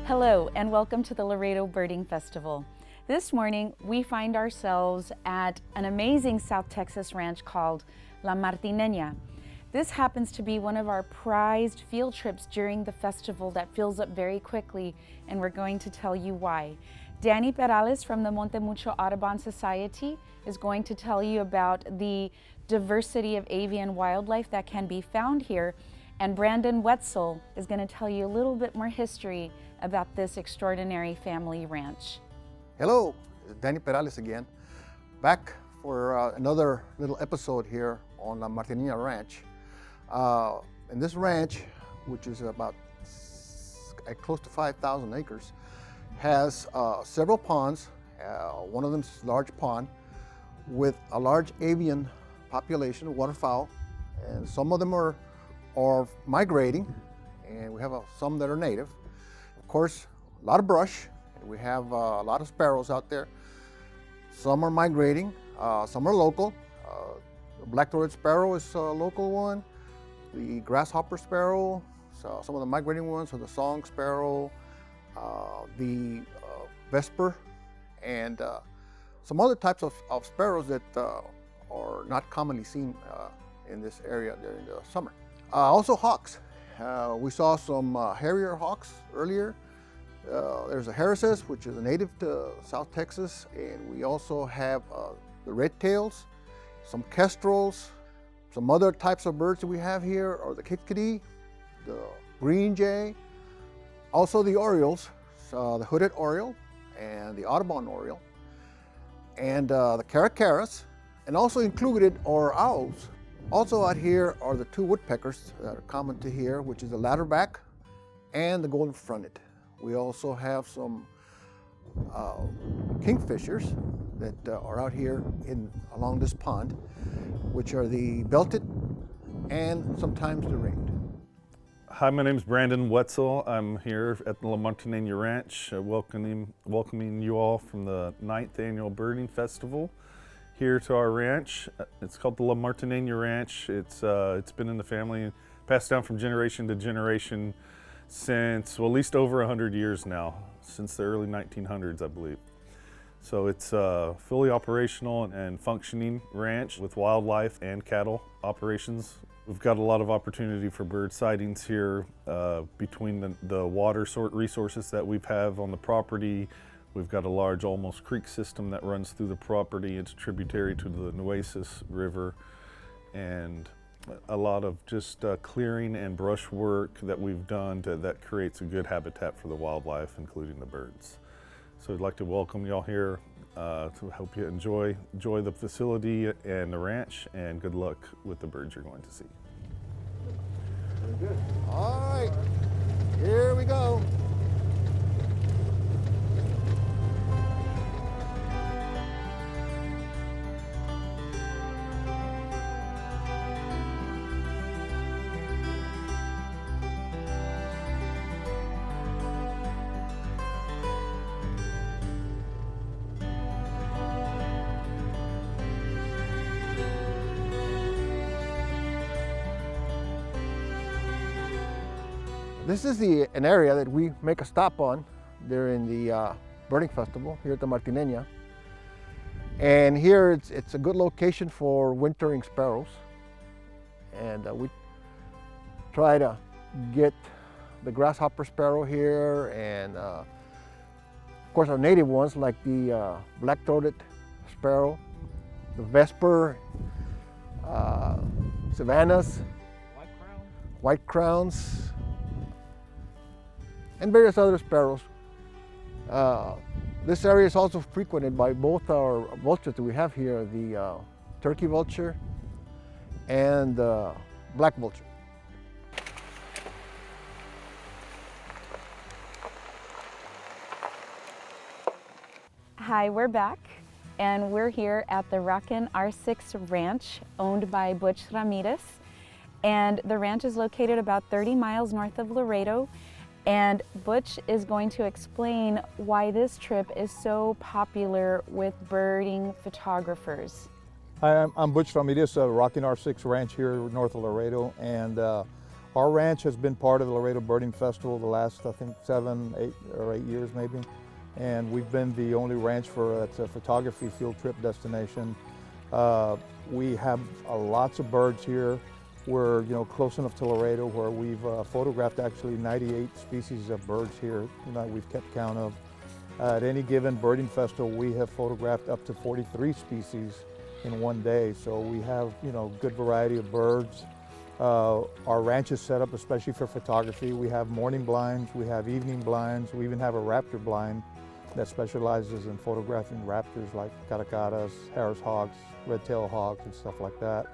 Hello and welcome to the Laredo Birding Festival. This morning we find ourselves at an amazing South Texas ranch called La Martineña. This happens to be one of our prized field trips during the festival that fills up very quickly, and we're going to tell you why. Danny Perales from the Monte Mucho Audubon Society is going to tell you about the diversity of avian wildlife that can be found here, and Brandon Wetzel is going to tell you a little bit more history about this extraordinary family ranch. Hello, Danny Perales again, back for another little episode here on La Martineña Ranch. And this ranch, which is about close to 5,000 acres, has several ponds. One of them is a large pond with a large avian population, waterfowl, and some of them are migrating, and we have some that are native. Of course, a lot of brush, and we have a lot of sparrows out there. Some are migrating, some are local. The black-throated sparrow is a local one. The grasshopper sparrow, so some of the migrating ones are the song sparrow, the vesper, and some other types of sparrows that are not commonly seen in this area during the summer. Also hawks. We saw some harrier hawks earlier. There's a harrises, which is a native to South Texas, and we also have the red tails, some kestrels. Some other types of birds that we have here are the kitkiddee, the green jay, also the orioles, the hooded oriole and the Audubon oriole, and the caracaras, and also included are owls. Also out here are the two woodpeckers that are common to here, which is the ladderback and the golden fronted. We also have some kingfishers that are out here along this pond, which are the belted and sometimes the ringed. Hi, my name is Brandon Wetzel. I'm here at the La Martineña Ranch, welcoming you all from the 9th Annual Birding Festival here to our ranch. It's called the La Martineña Ranch. It's been in the family, passed down from generation to generation since, well, at least over 100 years now, since the early 1900s, I believe. So it's a fully operational and functioning ranch with wildlife and cattle operations. We've got a lot of opportunity for bird sightings here between the water resources that we have on the property. We've got a large Olmos Creek system that runs through the property. It's tributary to the Nueces River, and a lot of just clearing and brush work that we've done that creates a good habitat for the wildlife, including the birds. So I'd like to welcome y'all here to help you enjoy the facility and the ranch, and good luck with the birds you're going to see. Very good. All right, here we go. This is an area that we make a stop on during the birding festival here at the Martineña. And here it's a good location for wintering sparrows. And we try to get the grasshopper sparrow here, and of course our native ones like the black-throated sparrow, the vesper, savannas, white crowns, and various other sparrows. This area is also frequented by both our vultures that we have here, the turkey vulture and the black vulture. Hi, we're back, and we're here at the Rockin' R6 Ranch, owned by Butch Ramirez. And the ranch is located about 30 miles north of Laredo. And Butch is going to explain why this trip is so popular with birding photographers. Hi, I'm Butch Ramirez, Rockin' R6 Ranch here north of Laredo, and Our ranch has been part of the Laredo Birding Festival the last, I think, 7, 8 or 8 years maybe. And we've been the only ranch it's a photography field trip destination. We have lots of birds here. We're close enough to Laredo where we've photographed actually 98 species of birds here that we've kept count of. At any given birding festival, we have photographed up to 43 species in one day. So we have good variety of birds. Our ranch is set up especially for photography. We have morning blinds, we have evening blinds, we even have a raptor blind that specializes in photographing raptors like caracaras, Harris hawks, red-tailed hawks, and stuff like that.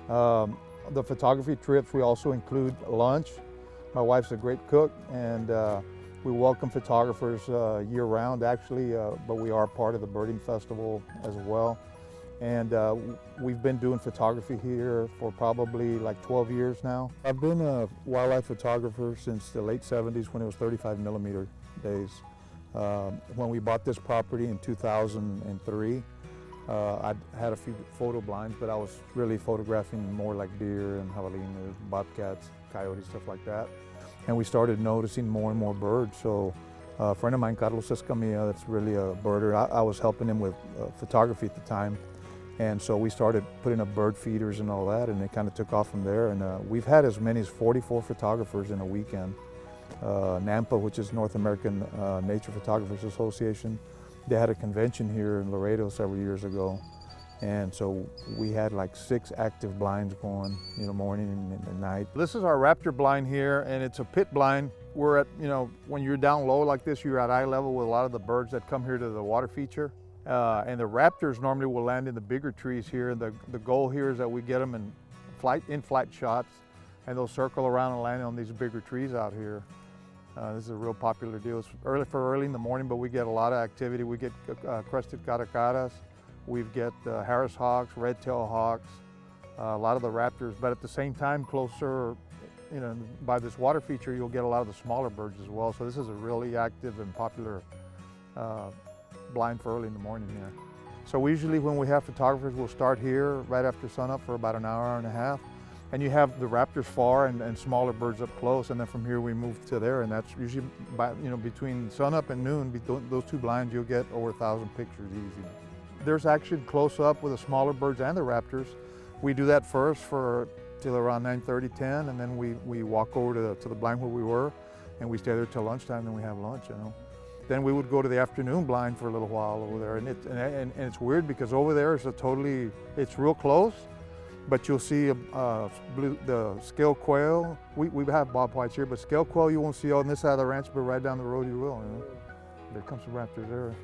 The photography trips, we also include lunch. My wife's a great cook, and we welcome photographers year-round actually, but we are part of the birding festival as well. And we've been doing photography here for probably like 12 years now. I've been a wildlife photographer since the late 70s when it was 35mm days. When we bought this property in 2003, I had a few photo blinds, but I was really photographing more like deer and javelinas, bobcats, coyotes, stuff like that. And we started noticing more and more birds. So a friend of mine, Carlos Escamilla, that's really a birder, I was helping him with photography at the time. And so we started putting up bird feeders and all that, and it kind of took off from there. And we've had as many as 44 photographers in a weekend. NAMPA, which is North American Nature Photographers Association, they had a convention here in Laredo several years ago. And so we had like 6 active blinds going, morning and night. This is our raptor blind here, and it's a pit blind. We're at, when you're down low like this, you're at eye level with a lot of the birds that come here to the water feature. And the raptors normally will land in the bigger trees here. The goal here is that we get them in flight shots, and they'll circle around and land on these bigger trees out here. This is a real popular deal. It's early in the morning, but we get a lot of activity. We get crested caracaras, we get Harris hawks, red-tailed hawks, a lot of the raptors, but at the same time, closer, by this water feature, you'll get a lot of the smaller birds as well. So this is a really active and popular blind for early in the morning here. So we usually, when we have photographers, we'll start here right after sunup for about an hour and a half. And you have the raptors far and smaller birds up close, and then from here we move to there, and that's usually between sunup and noon, those 2 blinds, you'll get over 1,000 pictures easy. There's action close up with the smaller birds and the raptors. We do that first till around 9:30, 10, and then we walk over to the blind where we were, and we stay there till lunchtime, and we have lunch. Then we would go to the afternoon blind for a little while over there, and it's weird because over there is it's real close, but you'll see the scale quail. We have bobwhites here, but scale quail you won't see on this side of the ranch, but right down the road you will. There comes some raptors there.